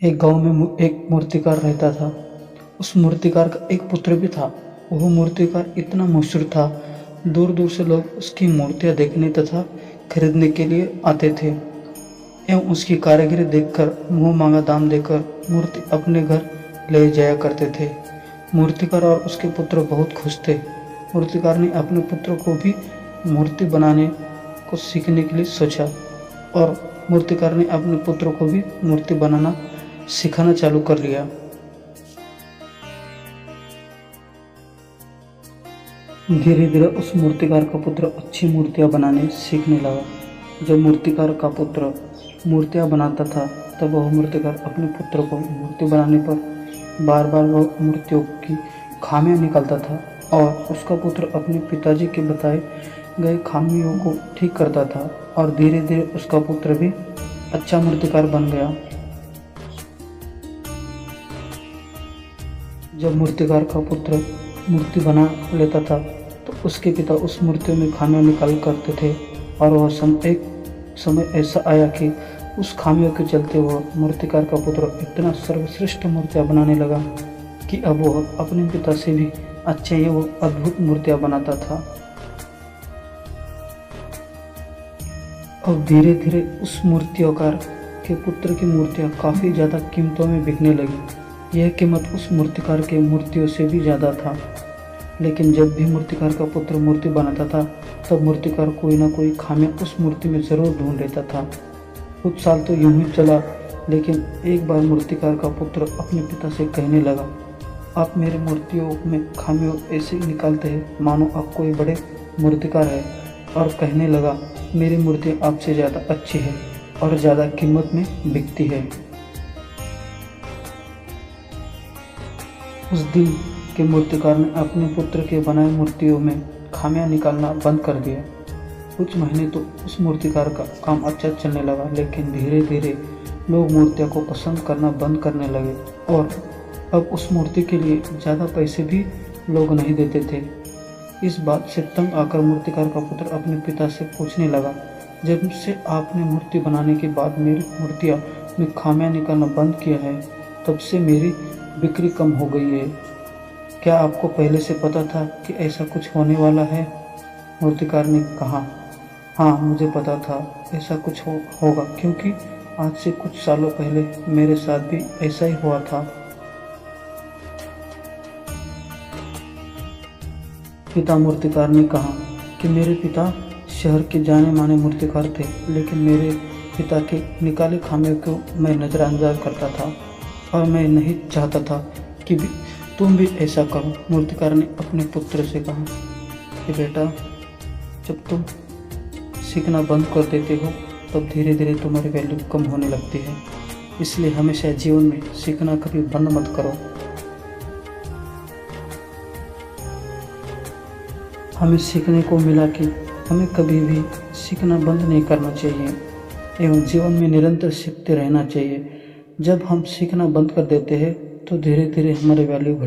एक गांव में एक मूर्तिकार रहता था। उस मूर्तिकार का एक पुत्र भी था। वह मूर्तिकार इतना मशहूर था, दूर दूर से लोग उसकी मूर्तियां देखने तथा खरीदने के लिए आते थे एवं उसकी कारीगरी देखकर मुंह मांगा दाम देकर मूर्ति अपने घर ले जाया करते थे। मूर्तिकार और उसके पुत्र बहुत खुश थे। मूर्तिकार ने अपने पुत्र को भी मूर्ति बनाने को सीखने के लिए सोचा और मूर्तिकार ने अपने पुत्र को भी मूर्ति बनाना सिखाना चालू कर लिया। धीरे धीरे उस मूर्तिकार का पुत्र अच्छी मूर्तियां बनाने सीखने लगा। जब मूर्तिकार का पुत्र मूर्तियां बनाता था तब वह मूर्तिकार अपने पुत्र को मूर्ति बनाने पर बार बार वह मूर्तियों की खामियां निकालता था और उसका पुत्र अपने पिताजी के बताए गए खामियों को ठीक करता था और धीरे धीरे उसका पुत्र भी अच्छा मूर्तिकार बन गया। जब मूर्तिकार का पुत्र मूर्ति बना लेता था तो उसके पिता उस मूर्तियों में खामियां निकाल करते थे और वह एक समय ऐसा आया कि उस खामियों के चलते वह मूर्तिकार का पुत्र इतना सर्वश्रेष्ठ मूर्तियां बनाने लगा कि अब वह अपने पिता से भी अच्छे एवं अद्भुत मूर्तियां बनाता था। अब धीरे धीरे उस मूर्तिकार के पुत्र की मूर्तियां काफ़ी ज़्यादा कीमतों में बिकने लगी। यह कीमत उस मूर्तिकार के मूर्तियों से भी ज़्यादा था। लेकिन जब भी मूर्तिकार का पुत्र मूर्ति बनाता था तब मूर्तिकार कोई ना कोई खामियां उस मूर्ति में ज़रूर ढूंढ लेता था। कुछ साल तो यूं ही चला, लेकिन एक बार मूर्तिकार का पुत्र अपने पिता से कहने लगा, आप मेरे मूर्तियों में खामियों ऐसे निकालते हैं मानो आप कोई बड़े मूर्तिकार है। और कहने लगा, मेरी मूर्ति आपसे ज़्यादा अच्छी है और ज़्यादा कीमत में बिकती है। उस दिन के मूर्तिकार ने अपने पुत्र के बनाए मूर्तियों में खामियां निकालना बंद कर दिया। कुछ महीने तो उस मूर्तिकार का काम अच्छा चलने लगा, लेकिन धीरे धीरे लोग मूर्तियों को पसंद करना बंद करने लगे और अब उस मूर्ति के लिए ज़्यादा पैसे भी लोग नहीं देते थे। इस बात से तंग आकर मूर्तिकार का पुत्र अपने पिता से पूछने लगा, जब से आपने मूर्ति बनाने के बाद मेरी मूर्तियाँ में खामियां निकालना बंद किया है तब से मेरी बिक्री कम हो गई है। क्या आपको पहले से पता था कि ऐसा कुछ होने वाला है? मूर्तिकार ने कहा, हाँ मुझे पता था ऐसा कुछ होगा, क्योंकि आज से कुछ सालों पहले मेरे साथ भी ऐसा ही हुआ था। पिता मूर्तिकार ने कहा कि मेरे पिता शहर के जाने माने मूर्तिकार थे, लेकिन मेरे पिता के निकाले खामियों को मैं नज़रअंदाज करता था और मैं नहीं चाहता था कि तुम भी ऐसा करो। मूर्तिकार ने अपने पुत्र से कहा कि बेटा, जब तुम सीखना बंद कर देते हो तब धीरे धीरे तुम्हारी वैल्यू कम होने लगती है, इसलिए हमेशा जीवन में सीखना कभी बंद मत करो। हमें सीखने को मिला कि हमें कभी भी सीखना बंद नहीं करना चाहिए एवं जीवन में निरंतर सीखते रहना चाहिए। जब हम सीखना बंद कर देते हैं तो धीरे धीरे हमारी वैल्यू घट